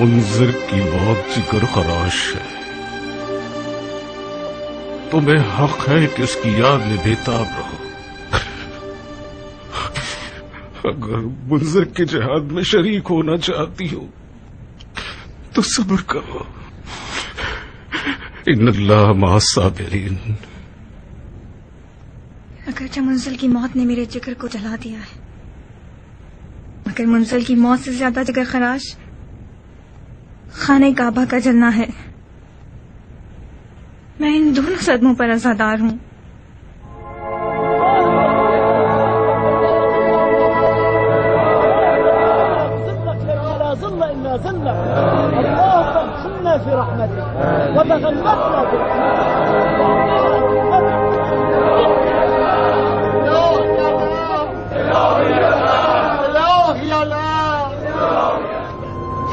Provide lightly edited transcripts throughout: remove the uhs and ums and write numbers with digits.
منذر کی موت جگر خراش ہے، تمہیں حق ہے کہ اس کی یاد میں بےتاب رہو۔ اگر منذر کے جہاد میں شریک ہونا چاہتی ہو تو صبر کرو، ان اللہ مع الصابرین۔ اگرچہ منزل کی موت نے میرے جگر کو جلا دیا ہے، مگر منزل کی موت سے زیادہ جگر خراش خانہ کعبہ کا جلنا ہے۔ میں ان دونوں صدموں پر عزادار ہوں۔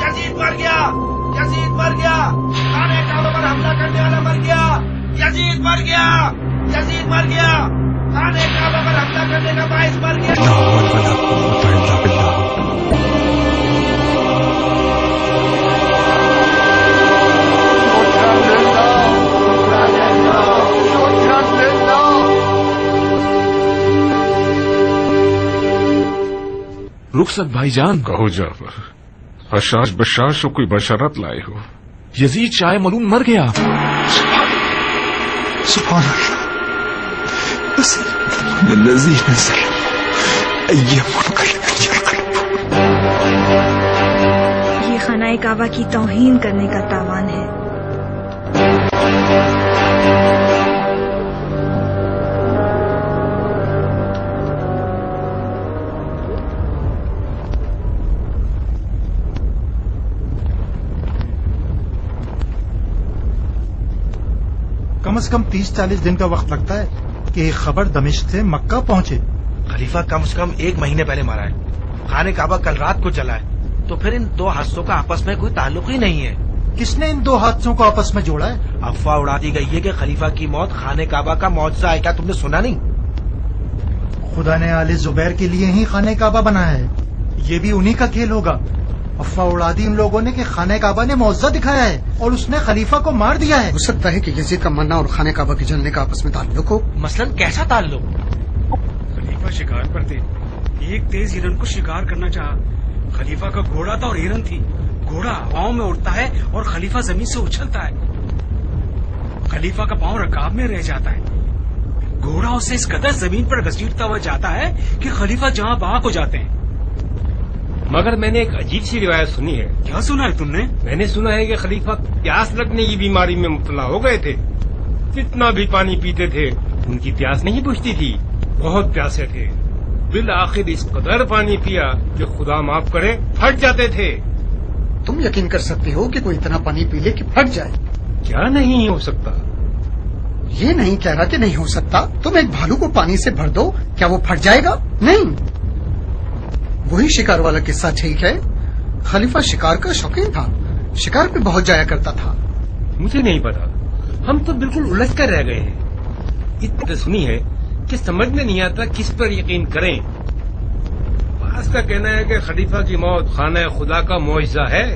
یزید مر گیا، یزید مر گیا، خانہ کعبہ پر حملہ کرنے والا مر گیا، یزید مر گیا، یزید مر گیا، خانہ کعبہ پر حملہ کرنے کا باعث مر گیا۔ رخصت بھائی جان، کہو جعفر، حشاش بشاش کو کوئی بشارت لائے ہو؟ یزید شاہ ملعون مر گیا۔ سبحان اللہ الذی نزل ای منقلب یرقلب۔ یہ خانہ کعبہ کی توہین کرنے کا تاوان ہے۔ کم از کم 30-40 دن کا وقت لگتا ہے کہ ایک خبر دمشق سے مکہ پہنچے۔ خلیفہ کم سے کم 1 مہینے پہلے مارا ہے، خانہ کعبہ کل رات کو چلا ہے، تو پھر ان 2 حادثوں کا آپس میں کوئی تعلق ہی نہیں ہے۔ کس نے ان 2 حادثوں کو آپس میں جوڑا ہے؟ افواہ اڑا دی گئی ہے کہ خلیفہ کی موت خانہ کعبہ کا معجزہ ہے، کیا تم نے سنا نہیں؟ خدا نے آل زبیر کے لیے ہی خانہ کعبہ بنایا ہے، یہ بھی انہی کا کھیل ہوگا۔ افواہ اڑا دی ان لوگوں نے کہ خانہ کعبہ نے معجزہ دکھایا ہے اور اس نے خلیفہ کو مار دیا ہے۔ ہو سکتا ہے کہ یزید کا مرنا اور خانہ کعبہ کے جلنے کا آپس میں تعلق ہو۔ مثلاً کیسا تعلق؟ خلیفہ شکار پر تھے، ایک تیز ہرن کو شکار کرنا چاہا، خلیفہ کا گھوڑا تھا اور ہرن تھی، گھوڑا ہواؤں میں اڑتا ہے اور خلیفہ زمین سے اچھلتا ہے، خلیفہ کا پاؤں رکاب میں رہ جاتا ہے، گھوڑا اسے اس قدر زمین پر گھسیٹتا ہوا جاتا ہے کہ خلیفہ جہاں بہاں ہو جاتے ہیں۔ مگر میں نے ایک عجیب سی روایت سنی ہے۔ کیا سنا ہے تم نے؟ میں نے سنا ہے کہ خلیفہ پیاس لگنے کی بیماری میں مبتلا ہو گئے تھے، جتنا بھی پانی پیتے تھے ان کی پیاس نہیں بجھتی تھی، بہت پیاسے تھے، بالآخر اس قدر پانی پیا کہ خدا معاف کرے پھٹ جاتے تھے۔ تم یقین کر سکتے ہو کہ کوئی اتنا پانی پی لے کہ پھٹ جائے؟ کیا نہیں ہو سکتا؟ یہ نہیں کہہ رہا کہ نہیں ہو سکتا، تم ایک بھالو کو پانی سے بھر دو، کیا وہ پھٹ جائے گا؟ نہیں۔ وہی شکار والا قصہ ٹھیک ہے، خلیفہ شکار کا شوقین تھا، شکار پہ بہت جایا کرتا تھا۔ مجھے نہیں پتا، ہم تو بالکل الجھ کر رہ گئے ہیں، اتنی سنی ہے کہ سمجھ میں نہیں آتا کس پر یقین کریں۔ بعض کا کہنا ہے کہ خلیفہ کی موت خانہ خدا کا معجزہ ہے،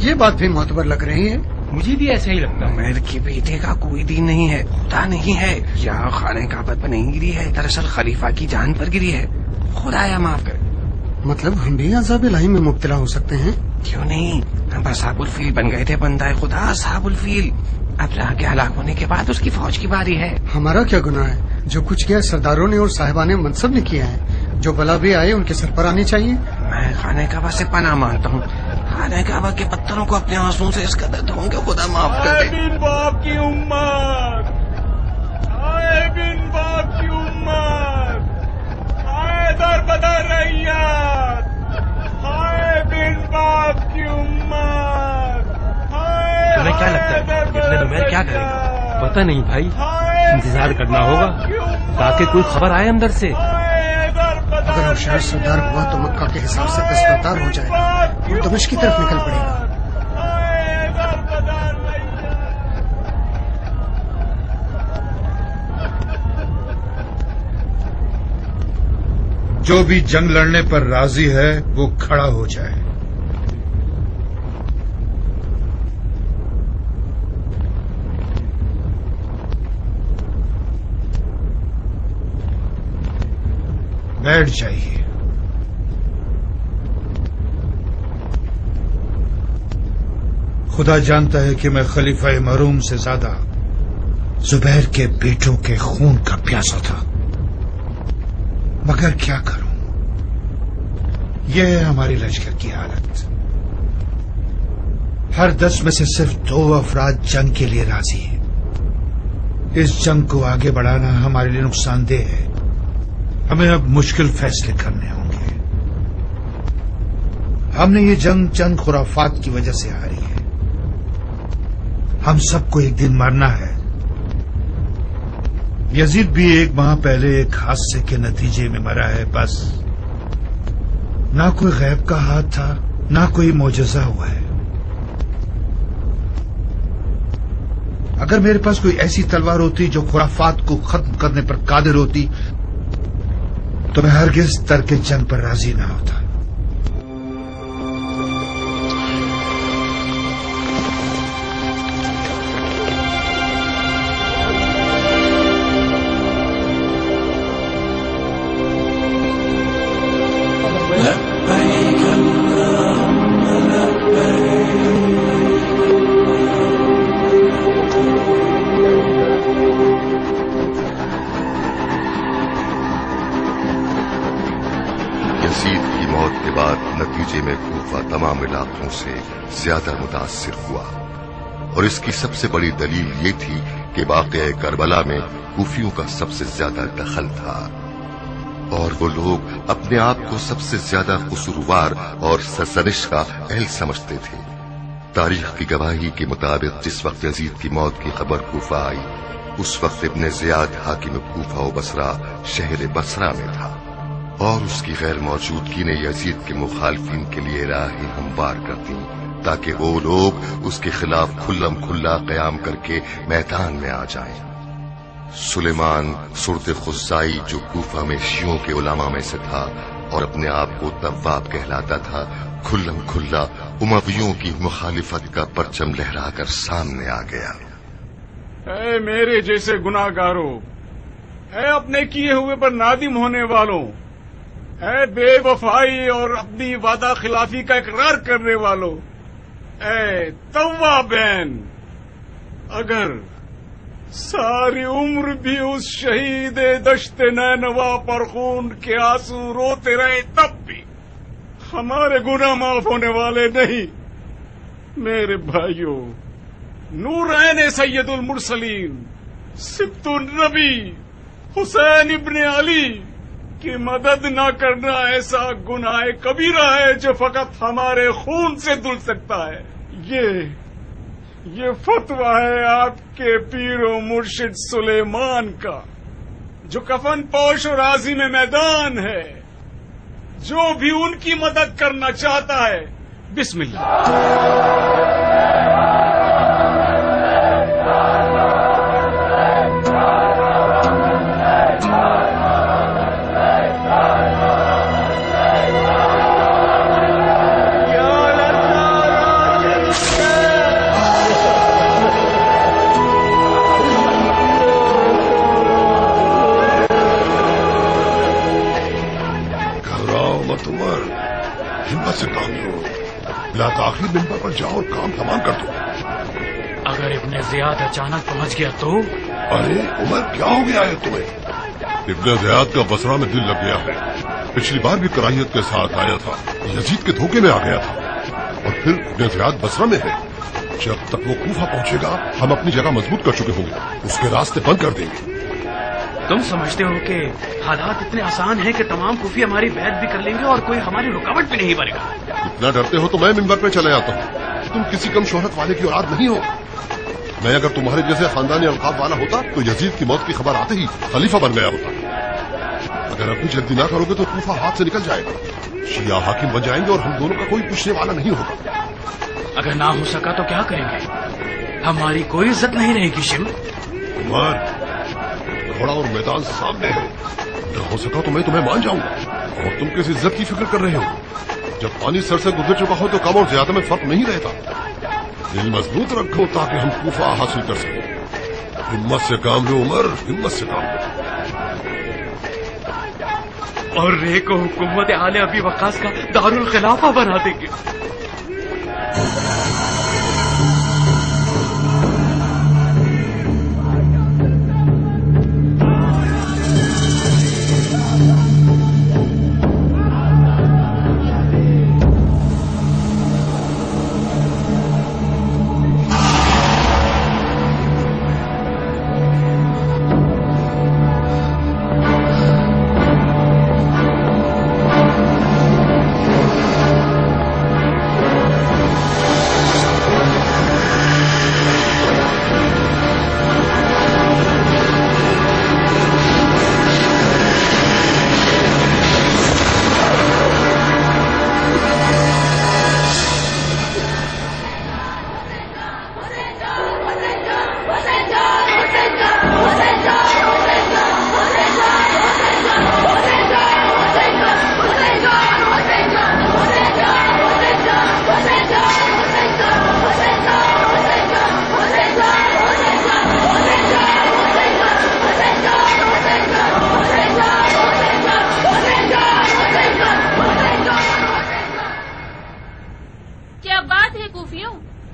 یہ بات بھی معتبر لگ رہی ہے۔ مجھے بھی ایسا ہی لگتا ہے۔ عمیر کی بیٹے کا کوئی دین نہیں ہے، خدا نہیں ہے، یہاں خانہ کعبہ پر نہیں گری ہے، دراصل خلیفہ کی جان پر گری ہے، خدا یا معاف کرے۔ مطلب ہم بھی عذاب الہی میں مبتلا ہو سکتے ہیں؟ کیوں نہیں، ہم اصحاب الفیل بن گئے تھے، بندہ خدا اصحاب الفیل، اب راہ کے ہلاک ہونے کے بعد اس کی فوج کی باری ہے۔ ہمارا کیا گناہ ہے؟ جو کچھ کیا سرداروں نے اور صاحبان منصب نے کیا ہے، جو بلا بھی آئے ان کے سر پر آنی چاہیے۔ میں خانہ کعبہ سے پناہ مانگتا ہوں، خانہ کعبہ کے پتھروں کو اپنے آنسوں سے اس قدر دھوں کہ خدا معاف کر دے۔ بن باپ کی امت، آئے بن باپ کی امت، آئے در بدر ریت، آئے بن باپ کی امت، تمہیں کیا لگتا ہے ابن نمیر کیا کرے گا؟ پتہ نہیں بھائی، انتظار کرنا ہوگا تاکہ کوئی خبر آئے اندر سے۔ اگر ہوشیار سردار ہوا تو مکہ کے حساب سے دستبردار ہو جائے گا اور دمشق کی طرف نکل پڑے گا۔ جو بھی جنگ لڑنے پر راضی ہے وہ کھڑا ہو جائے۔ بیٹھ جائیے. خدا جانتا ہے کہ میں خلیفہ مرحوم سے زیادہ زبیر کے بیٹوں کے خون کا پیاسا تھا، مگر کیا کروں، یہ ہے ہماری لشکر کی حالت. ہر 10 میں سے صرف 2 افراد جنگ کے لیے راضی ہیں. اس جنگ کو آگے بڑھانا ہمارے لیے نقصان دہ ہے. ہمیں اب مشکل فیصلے کرنے ہوں گے. ہم نے یہ جنگ چند خرافات کی وجہ سے ہاری ہے. ہم سب کو ایک دن مرنا ہے. یزید بھی 1 ماہ پہلے ایک حادثے کے نتیجے میں مرا ہے. بس نہ کوئی غیب کا ہاتھ تھا، نہ کوئی معجزہ ہوا ہے. اگر میرے پاس کوئی ایسی تلوار ہوتی جو خرافات کو ختم کرنے پر قادر ہوتی تو میں ہرگز ترک جنگ پر راضی نہ ہوتا. نتیجے میں کوفہ تمام علاقوں سے زیادہ متاثر ہوا، اور اس کی سب سے بڑی دلیل یہ تھی کہ واقعہ کربلا میں کوفیوں کا سب سے زیادہ دخل تھا، اور وہ لوگ اپنے آپ کو سب سے زیادہ قصوروار اور سرزنش کا اہل سمجھتے تھے. تاریخ کی گواہی کے مطابق جس وقت یزید کی موت کی خبر کوفہ آئی، اس وقت ابن زیاد حاکم کوفہ و بصرہ شہر بصرہ میں تھا، اور اس کی غیر موجودگی نے یزید کے مخالفین کے لیے راہیں ہموار کر دیں تاکہ وہ لوگ اس کے خلاف کھلم کھلا قیام کر کے میدان میں آ جائیں. سلیمان سرد خزائی جو کوفہ میں شیعوں کے علماء میں سے تھا اور اپنے آپ کو تواب کہلاتا تھا، کھلم کھلا امویوں کی مخالفت کا پرچم لہرا کر سامنے آ گیا. اے میرے جیسے گناہگاروں، اے اپنے کیے ہوئے پر نادم ہونے والوں، اے بے وفائی اور اپنی وعدہ خلافی کا اقرار کرنے والوں، اے توابین، اگر ساری عمر بھی اس شہید دشت نینوا پر خون کے آنسو روتے رہے تب بھی ہمارے گناہ معاف ہونے والے نہیں. میرے بھائیوں، نورین سید المرسلین سبط النبی حسین ابن علی کی مدد نہ کرنا ایسا گناہ کبیرہ ہے جو فقط ہمارے خون سے دھل سکتا ہے. یہ فتویٰ ہے آپ کے پیر و مرشد سلیمان کا، جو کفن پوش اور عازم میدان ہے. جو بھی ان کی مدد کرنا چاہتا ہے، بسم اللہ. ہمت سے کام لو، لا تاخیر ممبر پر جاؤ اور کام تمام کر دو. اگر ابن زیاد اچانک پہنچ گیا تو؟ ارے عمر، کیا ہو گیا ہے تمہیں؟ ابن زیاد کا بصرہ میں دل لگ گیا ہے. پچھلی بار بھی کرائیت کے ساتھ آیا تھا، یزید کے دھوکے میں آ گیا تھا، اور پھر ابن زیاد بصرہ میں ہے. جب تک وہ کوفہ پہنچے گا ہم اپنی جگہ مضبوط کر چکے ہوں گے، اس کے راستے بند کر دیں گے. تم سمجھتے ہو کہ حالات اتنے آسان ہیں کہ تمام کوفی ہماری بیعت بھی کر لیں گے اور کوئی ہماری رکاوٹ بھی نہیں بنے گا؟ اتنا ڈرتے ہو تو میں ممبر پہ چلے آتا ہوں. تم کسی کم شہرت والے کی اولاد نہیں ہو. میں اگر تمہارے جیسے خاندانی القاب والا ہوتا تو یزید کی موت کی خبر آتے ہی خلیفہ بن گیا ہوتا. اگر ابھی جلدی نہ کرو گے تو کوفہ ہاتھ سے نکل جائے گا. شیعہ حاکم بن جائیں گے اور ہم دونوں کا کوئی پوچھنے والا نہیں ہوگا. اگر نہ ہو سکا تو کیا کریں گے؟ ہماری کوئی عزت نہیں رہے گی. شم عمر، گھوڑا اور میدان سامنے ہے. نہ ہو سکا تو میں تمہیں مان جاؤں گا، اور تم کس عزت کی فکر کر رہے ہو؟ جب پانی سر سے گزر چکا ہو تو کم اور زیادہ میں فرق نہیں رہتا. دل مضبوط رکھو تاکہ ہم کوفہ حاصل کر سکیں. ہمت سے کام لو عمر، ہمت سے کام لو. اور رے کو حکومت آل ابی وقاص کا دارالخلافہ بنا دیں گے.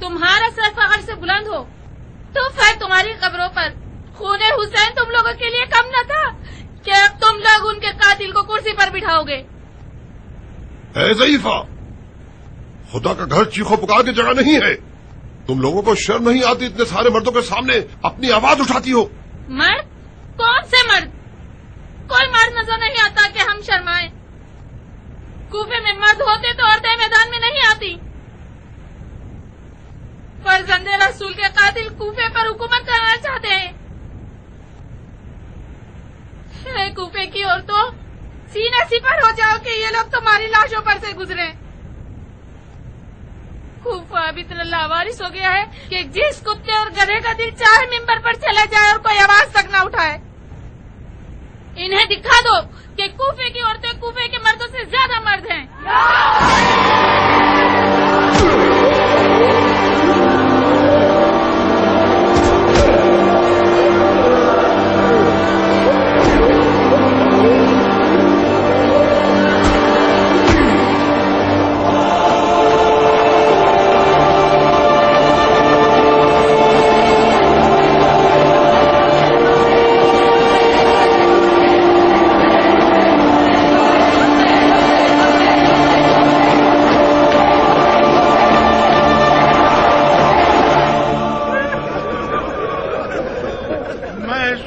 تمہارا سر فخر سے بلند ہو تو پھر تمہاری قبروں پر خون حسین تم لوگوں کے لیے کم نہ تھا کہ اب تم لوگ ان کے قاتل کو کرسی پر بٹھاؤ گے. اے ضعیفہ، خدا کا گھر چیخو پکار کی جگہ نہیں ہے. تم لوگوں کو شرم نہیں آتی اتنے سارے مردوں کے سامنے اپنی آواز اٹھاتی ہو؟ مرد؟ کون سے مرد؟ کوئی مرد نظر نہیں آتا کہ ہم شرمائیں. کوفے میں مرد ہوتے تو عورتیں میدان میں نہیں آتی. فرزند رسول کے قاتل کوفے پر حکومت کرنا چاہتے ہیں. اے کوفے کی عورتوں، سینہ سپر ہو جاؤ کہ یہ لوگ تمہاری لاشوں پر سے گزرے. کوفہ اب اتنا لاوارث ہو گیا ہے کہ جس کتے اور گدھے کا دل چاہے ممبر پر چلا جائے اور کوئی آواز تک نہ اٹھائے. انہیں دکھا دو کہ کوفے کی عورتیں کوفے کے مردوں سے زیادہ مرد ہیں.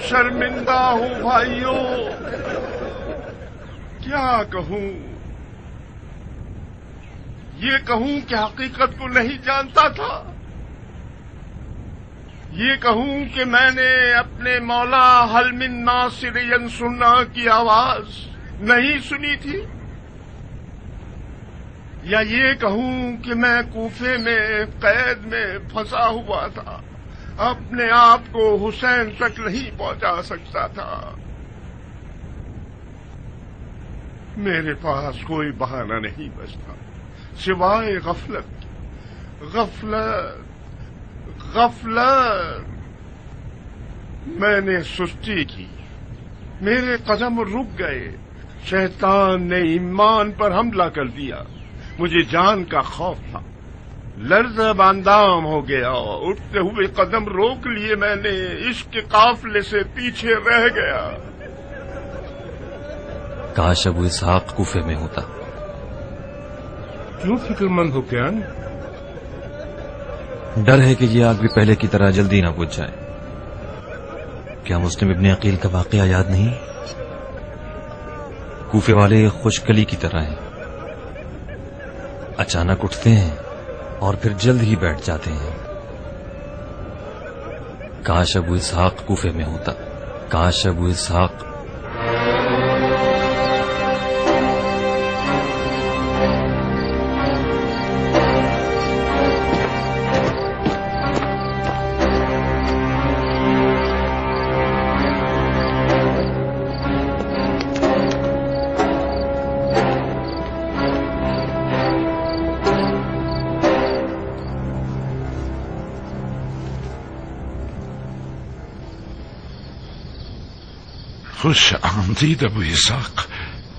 شرمندہ ہوں بھائیوں، کیا کہوں؟ یہ کہوں کہ حقیقت کو نہیں جانتا تھا، یہ کہوں کہ میں نے اپنے مولا حل من ناصر ینصرنا کی آواز نہیں سنی تھی، یا یہ کہوں کہ میں کوفے میں قید میں پھنسا ہوا تھا، اپنے آپ کو حسین تک نہیں پہنچا سکتا تھا. میرے پاس کوئی بہانہ نہیں بچتا سوائے غفلت. میں نے سستی کی، میرے قدم رک گئے. شیطان نے ایمان پر حملہ کر دیا. مجھے جان کا خوف تھا، لرزہ باندام ہو گیا. اٹھتے ہوئے قدم روک لیے میں نے، عشق کے قافلے سے پیچھے رہ گیا. کاش ابو اسحاق کوفے میں ہوتا. کیوں فکر مند ہو کیان؟ ڈر ہے کہ یہ آگ بھی پہلے کی طرح جلدی نہ بجھ جائے. کیا مسلم ابن عقیل کا واقعہ یاد نہیں؟ کوفے والے خوشکلی کی طرح ہیں، اچانک اٹھتے ہیں اور پھر جلد ہی بیٹھ جاتے ہیں. کاش ابو اسحاق کوفے میں ہوتا. کاش ابو اسحاق. خوش آمدید ابو اسحاق.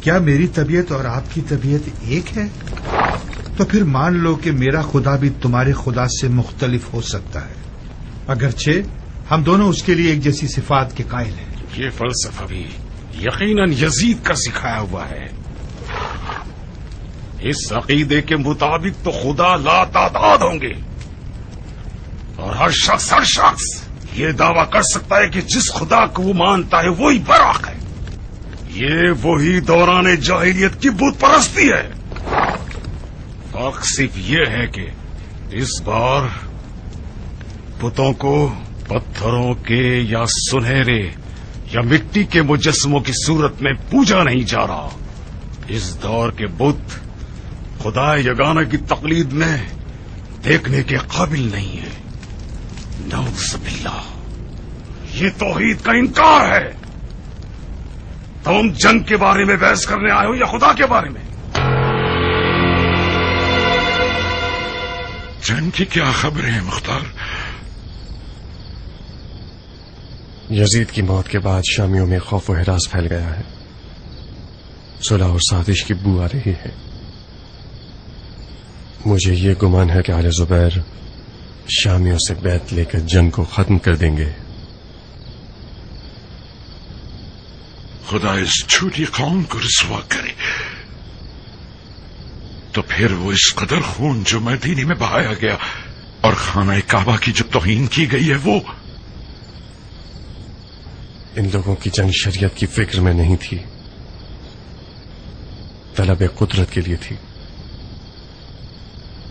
کیا میری طبیعت اور آپ کی طبیعت ایک ہے؟ تو پھر مان لو کہ میرا خدا بھی تمہارے خدا سے مختلف ہو سکتا ہے، اگرچہ ہم دونوں اس کے لیے ایک جیسی صفات کے قائل ہیں۔ یہ فلسفہ بھی یقیناً یزید کا سکھایا ہوا ہے۔ اس عقیدے کے مطابق تو خدا لا تعداد ہوں گے، اور ہر شخص یہ دعویٰ کر سکتا ہے کہ جس خدا کو وہ مانتا ہے وہی برحق ہے۔ یہ وہی دوران جاہلیت کی بت پرستی ہے۔ فرق صرف یہ ہے کہ اس بار بتوں کو پتھروں کے یا سنہرے یا مٹی کے مجسموں کی صورت میں پوجا نہیں جا رہا۔ اس دور کے بت خدا یگانہ کی تقلید میں دیکھنے کے قابل نہیں ہے۔ نعوذ باللہ، یہ توحید کا انکار ہے۔ تم جنگ کے بارے میں بحث کرنے آئے ہو یا خدا کے بارے میں؟ جنگ کی کیا خبریں ہیں مختار؟ یزید کی موت کے بعد شامیوں میں خوف و ہراس پھیل گیا ہے، صلح اور سازش کی بو آ رہی ہے۔ مجھے یہ گمان ہے کہ آل زبیر شامیوں سے بیعت لے کر جنگ کو ختم کر دیں گے۔ خدا اس جھوٹی قوم کو رسوا کرے، تو پھر وہ اس قدر خون جو مدینے میں بہایا گیا اور خانہ کعبہ کی جو توہین کی گئی ہے وہ ان لوگوں کی جنگ شریعت کی فکر میں نہیں تھی، طلب قدرت کے لیے تھی۔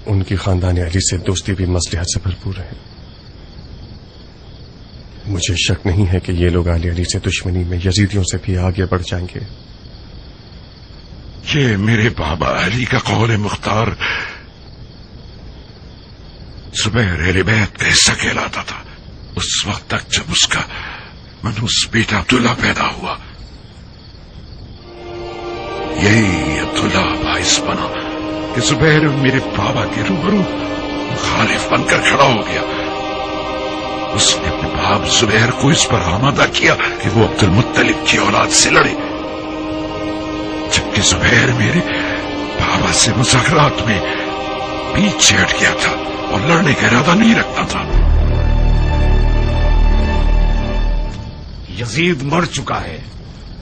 ان کی خاندان علی سے دوستی بھی مصلحت سے بھرپور ہے۔ مجھے شک نہیں ہے کہ یہ لوگ آل علی سے دشمنی میں یزیدیوں سے بھی آگے بڑھ جائیں گے۔ یہ میرے بابا علی کا قول مختار زبیر اہل بیت کا حصہ کہلاتا تھا، اس وقت تک جب اس کا منوس بیٹا عبداللہ پیدا ہوا۔ یہی عبداللہ باعث بنا کہ زبیر میرے بابا کے روبرو مخالف بن کر کھڑا ہو گیا۔ اس نے اپنے باپ زبیر کو اس پر آمادہ کیا کہ وہ عبد المطلب کی اولاد سے لڑے، جبکہ زبیر میرے بابا سے مذاکرات میں پیچھے ہٹ گیا تھا اور لڑنے کا ارادہ نہیں رکھتا تھا۔ یزید مر چکا ہے،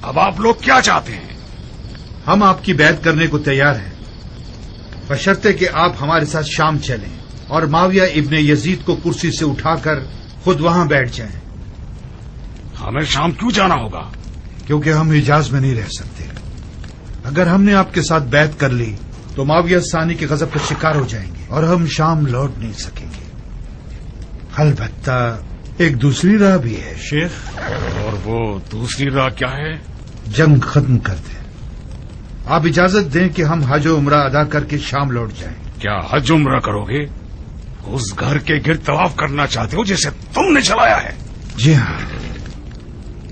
اب آپ لوگ کیا چاہتے ہیں؟ ہم آپ کی بیعت کرنے کو تیار ہیں، بشرطے کہ آپ ہمارے ساتھ شام چلیں اور معاویہ ابن یزید کو کرسی سے اٹھا کر خود وہاں بیٹھ جائیں۔ ہمیں شام کیوں جانا ہوگا؟ کیونکہ ہم حجاز میں نہیں رہ سکتے۔ اگر ہم نے آپ کے ساتھ بیعت کر لی تو معاویہ ثانی کے غضب کا شکار ہو جائیں گے اور ہم شام لوٹ نہیں سکیں گے۔ البتہ ایک دوسری راہ بھی ہے شیخ۔ اور وہ دوسری راہ کیا ہے؟ جنگ ختم کر دیں۔ آپ اجازت دیں کہ ہم حج و عمرہ ادا کر کے شام لوٹ جائیں۔ کیا حج عمرہ کرو گے؟ اس گھر کے گرد طواف کرنا چاہتے ہو جسے تم نے چلایا ہے؟ جی ہاں،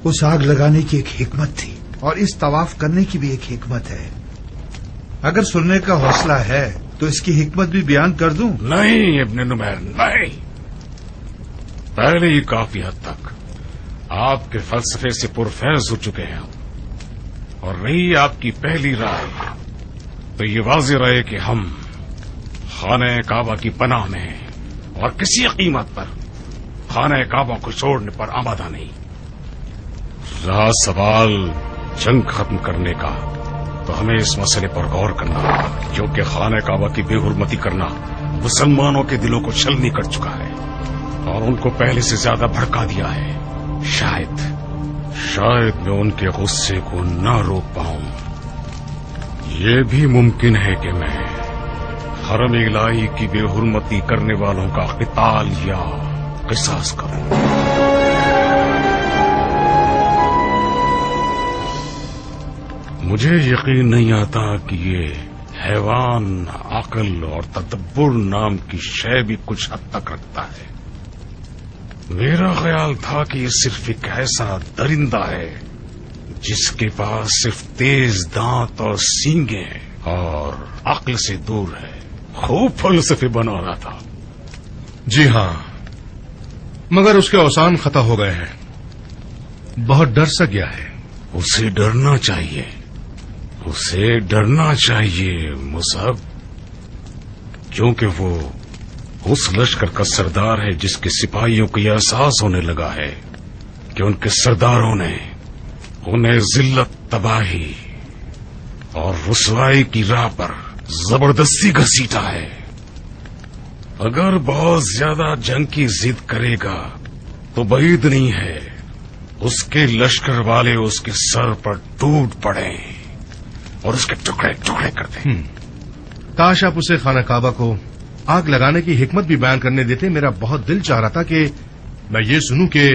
اس آگ لگانے کی ایک حکمت تھی اور اس طواف کرنے کی بھی ایک حکمت ہے۔ اگر سننے کا حوصلہ ہے تو اس کی حکمت بھی بیان کر دوں؟ نہیں ابن نمیر، نہیں، پہلے ہی کافی حد تک آپ کے فلسفے سے پرفیض ہو چکے ہیں، اور رہی آپ کی پہلی رائے تو یہ واضح رہے کہ ہم خانہ کعبہ کی پناہ میں ہیں اور کسی قیمت پر خانہ کعبہ کو چھوڑنے پر آمادہ نہیں۔ رہا سوال جنگ ختم کرنے کا تو ہمیں اس مسئلے پر غور کرنا ہوگا، کیونکہ خانہ کعبہ کی بے حرمتی کرنا مسلمانوں کے دلوں کو چھلنی کر چکا ہے اور ان کو پہلے سے زیادہ بھڑکا دیا ہے۔ شاید میں ان کے غصے کو نہ روک پاؤں۔ یہ بھی ممکن ہے کہ میں حرم الہی کی بے حرمتی کرنے والوں کا قتال یا قصاص کروں۔ مجھے یقین نہیں آتا کہ یہ حیوان عقل اور تدبر نام کی شے بھی کچھ حد تک رکھتا ہے۔ میرا خیال تھا کہ یہ صرف ایک ایسا درندہ ہے جس کے پاس صرف تیز دانت اور سینگیں ہیں اور عقل سے دور ہے۔ خوب فلسفے بنا رہا تھا۔ جی ہاں، مگر اس کے اوسان خطا ہو گئے ہیں، بہت ڈر سا گیا ہے۔ اسے ڈرنا چاہیے، اسے ڈرنا چاہیے مصعب، کیونکہ وہ اس لشکر کا سردار ہے جس کے سپاہیوں کو یہ احساس ہونے لگا ہے کہ ان کے سرداروں نے انہیں ذلت، تباہی اور رسوائی کی راہ پر زبردستی گھسیٹا ہے۔ اگر بہت زیادہ جنگ کی ضد کرے گا تو بعید نہیں ہے اس کے لشکر والے اس کے سر پر ٹوٹ پڑیں اور اس کے ٹکڑے ٹکڑے کر دیں۔ کاش آپ اسے خانہ کعبہ کو آگ لگانے کی حکمت بھی بیان کرنے دیتے۔ میرا بہت دل چاہ رہا تھا کہ میں یہ سنوں کہ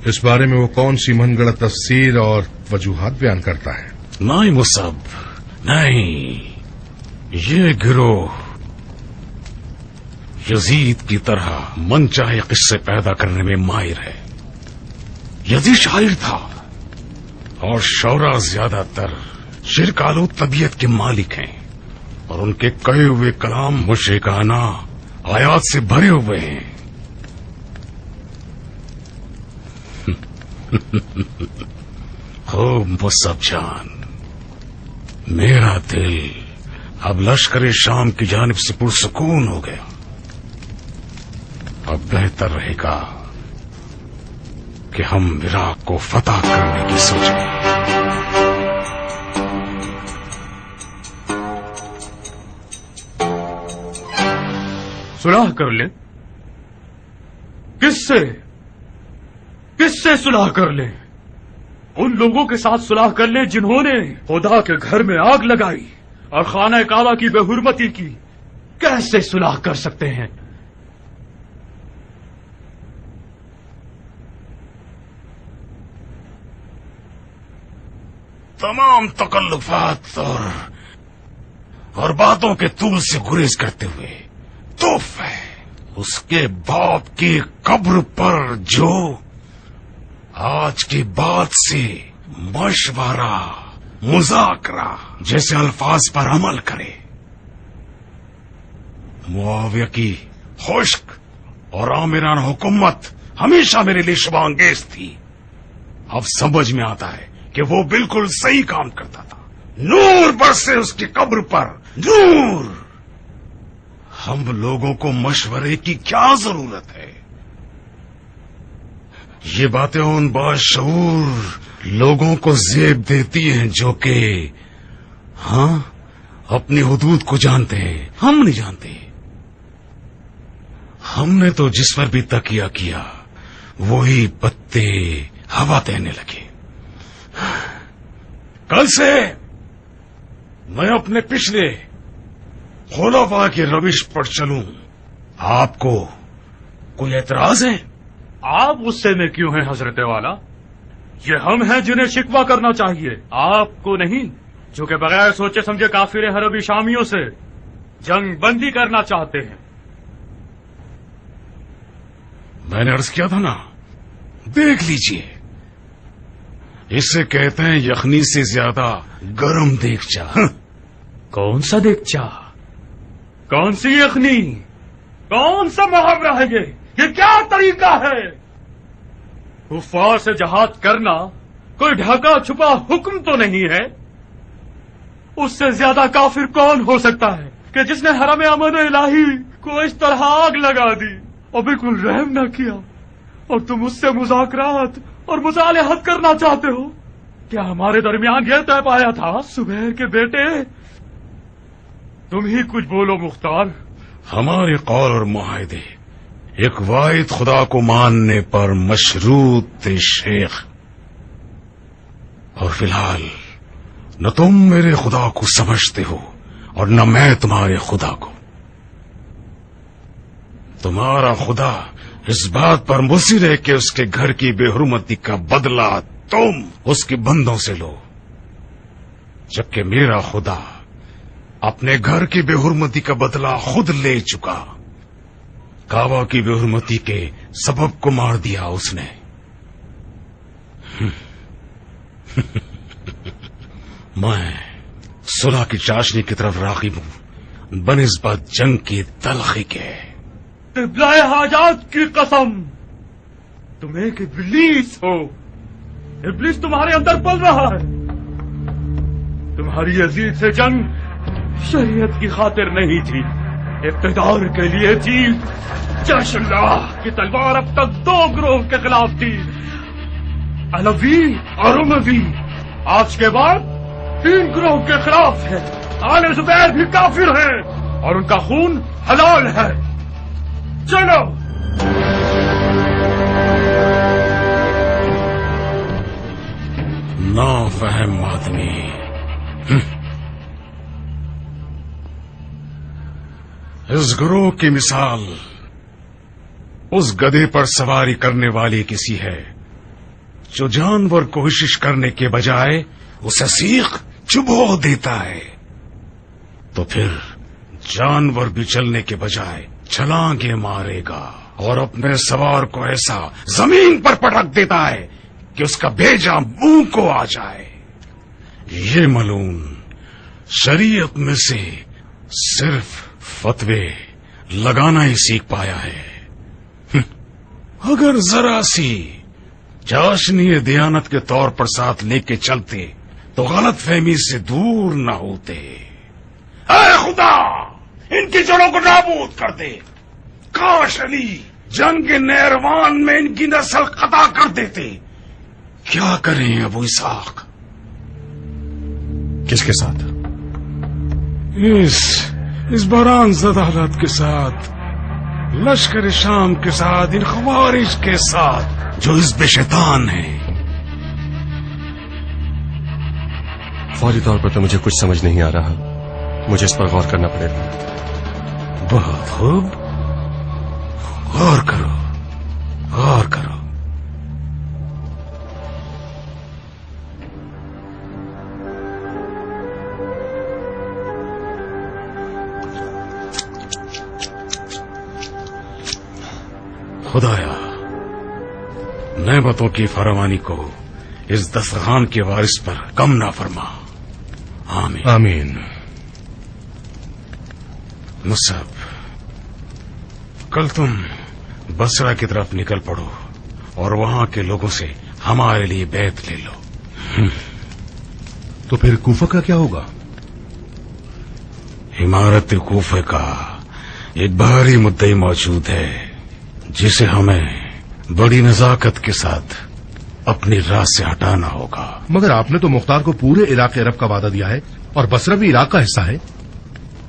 اس بارے میں وہ کون سی من گڑت تفسیر اور وجوہات بیان کرتا ہے۔ نہیں مصعب، نہیں، یہ گروہ یزید کی طرح من چاہے قصے پیدا کرنے میں ماہر ہے۔ یزید شاعر تھا اور شعراء زیادہ تر شرک آلود طبیعت کے مالک ہیں، اور ان کے کہے ہوئے کلام مشرکانہ آیات سے بھرے ہوئے ہیں۔ ہو مصعب جان، میرا دل اب لشکر شام کی جانب سے پرسکون ہو گیا۔ اب بہتر رہے گا کہ ہم عراق کو فتح کرنے کی سوچیں۔ صلح کر لیں؟ کس سے صلح کر لیں؟ ان لوگوں کے ساتھ صلح کر لیں جنہوں نے خدا کے گھر میں آگ لگائی اور خانہ کعبہ کی بے حرمتی کی۔ کیسے صلح کر سکتے ہیں؟ تمام تکلفات اور باتوں کے طول سے گریز کرتے ہوئے توف ہے اس کے باپ کی قبر پر جو آج کی بات سے مشورہ، مذاکرہ جیسے الفاظ پر عمل کرے۔ معاویہ کی خشک اور آمران حکومت ہمیشہ میرے لیے شبہ انگیز تھی۔ اب سمجھ میں آتا ہے کہ وہ بالکل صحیح کام کرتا تھا۔ نور برسے اس کی قبر پر، نور۔ ہم لوگوں کو مشورے کی کیا ضرورت ہے؟ یہ باتیں ان باشعور لوگوں کو زیب دیتی ہیں جو کہ اپنی حدود کو جانتے ہیں، ہم نہیں جانتے۔ ہم نے تو جس پر بھی تکیہ کیا وہی پتے ہوا دینے لگے۔ کل سے میں اپنے پچھلے خلفاء کی روش پر چلوں۔ آپ کو کوئی اعتراض ہے؟ آپ غصے میں کیوں ہیں حضرت والا؟ یہ ہم ہیں جنہیں شکوہ کرنا چاہیے، آپ کو نہیں، جو کہ بغیر سوچے سمجھے کافر حربی شامیوں سے جنگ بندی کرنا چاہتے ہیں۔ میں نے عرض کیا تھا نا، دیکھ لیجئے، اسے کہتے ہیں یخنی سے زیادہ گرم دیگچا۔ کون سا دیگچا؟ کون سی یخنی؟ کون سا محاورہ ہے یہ کیا طریقہ ہے؟ کفار سے جہاد کرنا کوئی ڈھکا چھپا حکم تو نہیں ہے۔ اس سے زیادہ کافر کون ہو سکتا ہے کہ جس نے حرم امن الہی کو اس طرح آگ لگا دی اور بالکل رحم نہ کیا، اور تم اس سے مذاکرات اور مصالحت کرنا چاہتے ہو؟ کیا ہمارے درمیان یہ طے پایا تھا زبیر کے بیٹے؟ تم ہی کچھ بولو مختار۔ ہمارے قول اور معاہدے ایک واحد خدا کو ماننے پر مشروط تھے شیخ، اور فی الحال نہ تم میرے خدا کو سمجھتے ہو اور نہ میں تمہارے خدا کو۔ تمہارا خدا اس بات پر مصر ہے کہ اس کے گھر کی بے حرمتی کا بدلہ تم اس کے بندوں سے لو، جبکہ میرا خدا اپنے گھر کی بے حرمتی کا بدلہ خود لے چکا۔ کعبہ کی بے حرمتی کے سبب کو مار دیا اس نے۔ میں صلح کی چاشنی کی طرف راغب ہوں بنسبت جنگ کی تلخی کے۔ قبلہ حاجات کی قسم، تم ایک ابلیس ہو، ابلیس تمہارے اندر پل رہا ہے۔ تمہاری یزید سے جنگ شریعت کی خاطر نہیں تھی، اقتدار کے لیے تھی۔ جیش اللہ کی تلوار اب تک 2 گروہ کے خلاف تھی، علوی اور اموی۔ آج کے بعد 3 گروہ کے خلاف ہے۔ آل زبیر بھی کافر ہے اور ان کا خون حلال ہے۔ چلو نافہم آدمی، اس گروہ کی مثال اس گدھے پر سواری کرنے والی کسی ہے جو جانور کوشش کرنے کے بجائے اسے سیخ چبو دیتا ہے، تو پھر جانور بھی چلنے کے بجائے چھلانگیں مارے گا اور اپنے سوار کو ایسا زمین پر پٹک دیتا ہے کہ اس کا بھیجا منہ کو آ جائے۔ یہ ملعون شریعت میں سے صرف فتوے لگانا ہی سیکھ پایا ہے۔ اگر ذرا سی چاشنی دیانت کے طور پر ساتھ لے کے چلتے تو غلط فہمی سے دور نہ ہوتے۔ اے خدا، ان کی جڑوں کو نابود کر دے۔ کاش علی جنگ نیروان میں ان کی نسل قطع کر دیتے۔ کیا کریں ابو اسحاق؟ کس کے ساتھ؟ اس باران زدہ حالت کے ساتھ، لشکر شام کے ساتھ، ان خوارج کے ساتھ جو اس بے شیطان ہیں۔ فوری طور پر تو مجھے کچھ سمجھ نہیں آ رہا، مجھے اس پر غور کرنا پڑے گا۔ بہت خوب، غور کرو، غور کرو۔ خدایا، نعمتوں کی فراوانی کو اس دسترخوان کے وارث پر کم نہ فرما۔ آمین آمین۔ مصعب، کل تم بصرہ کی طرف نکل پڑو اور وہاں کے لوگوں سے ہمارے لیے بیعت لے لو۔ تو پھر کوفہ کا کیا ہوگا؟ عمارت کوفہ کا ایک بھاری مدعی موجود ہے جسے ہمیں بڑی نزاکت کے ساتھ اپنی راہ سے ہٹانا ہوگا۔ مگر آپ نے تو مختار کو پورے عراق عرب کا وعدہ دیا ہے اور بصرہ بھی عراق کا حصہ ہے۔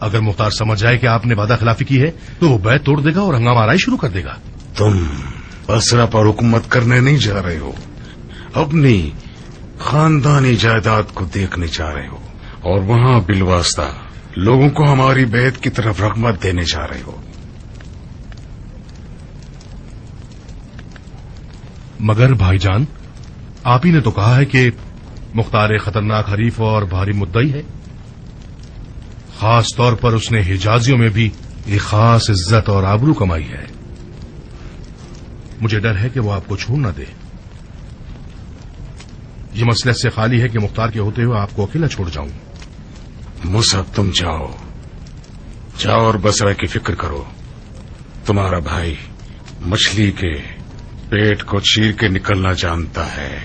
اگر مختار سمجھ جائے کہ آپ نے وعدہ خلافی کی ہے تو وہ بیعت توڑ دے گا اور ہنگامہ آرائی شروع کر دے گا۔ تم بصرہ پر حکومت کرنے نہیں جا رہے ہو، اپنی خاندانی جائیداد کو دیکھنے جا رہے ہو، اور وہاں بالواسطہ لوگوں کو ہماری بیعت کی طرف رغبت دینے جا رہے ہو۔ مگر بھائی جان، آپ ہی نے تو کہا ہے کہ مختار خطرناک حریف اور بھاری مدعی ہے۔ خاص طور پر اس نے حجازیوں میں بھی ایک خاص عزت اور آبرو کمائی ہے۔ مجھے ڈر ہے کہ وہ آپ کو چھوڑ نہ دے۔ یہ مصلحت سے خالی ہے کہ مختار کے ہوتے ہوئے آپ کو اکیلا چھوڑ جاؤں۔ مصعب، تم جاؤ اور بصرہ کی فکر کرو۔ تمہارا بھائی مچھلی کے پیٹ کو چیر کے نکلنا جانتا ہے۔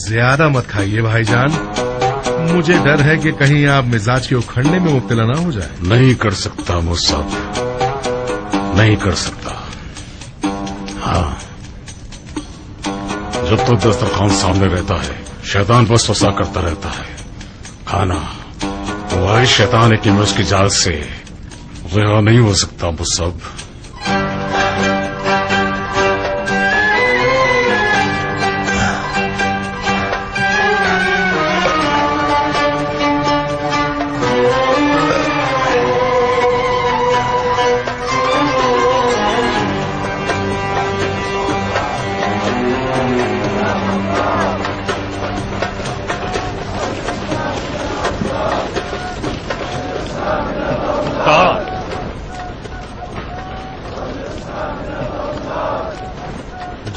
زیادہ مت کھائیے بھائی جان، مجھے ڈر ہے کہ کہیں آپ مزاج کے اکھڑنے میں مبتلا نہ ہو جائے۔ نہیں کر سکتا مصعب، نہیں کر سکتا۔ ہاں، جب تو دسترخوان سامنے رہتا ہے شیطان بس وسا کرتا رہتا ہے۔ کھانا واحد شیطان ہے کہ میں اس کی جال سے رہا نہیں ہو سکتا مصعب۔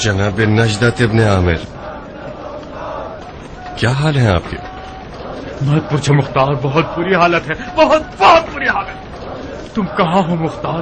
جناب نجدت ابن عامر، کیا حال ہے آپ کے؟ مت پوچھو مختار، بہت بری حالت ہے، بہت بری حالت۔ تم کہاں ہو مختار؟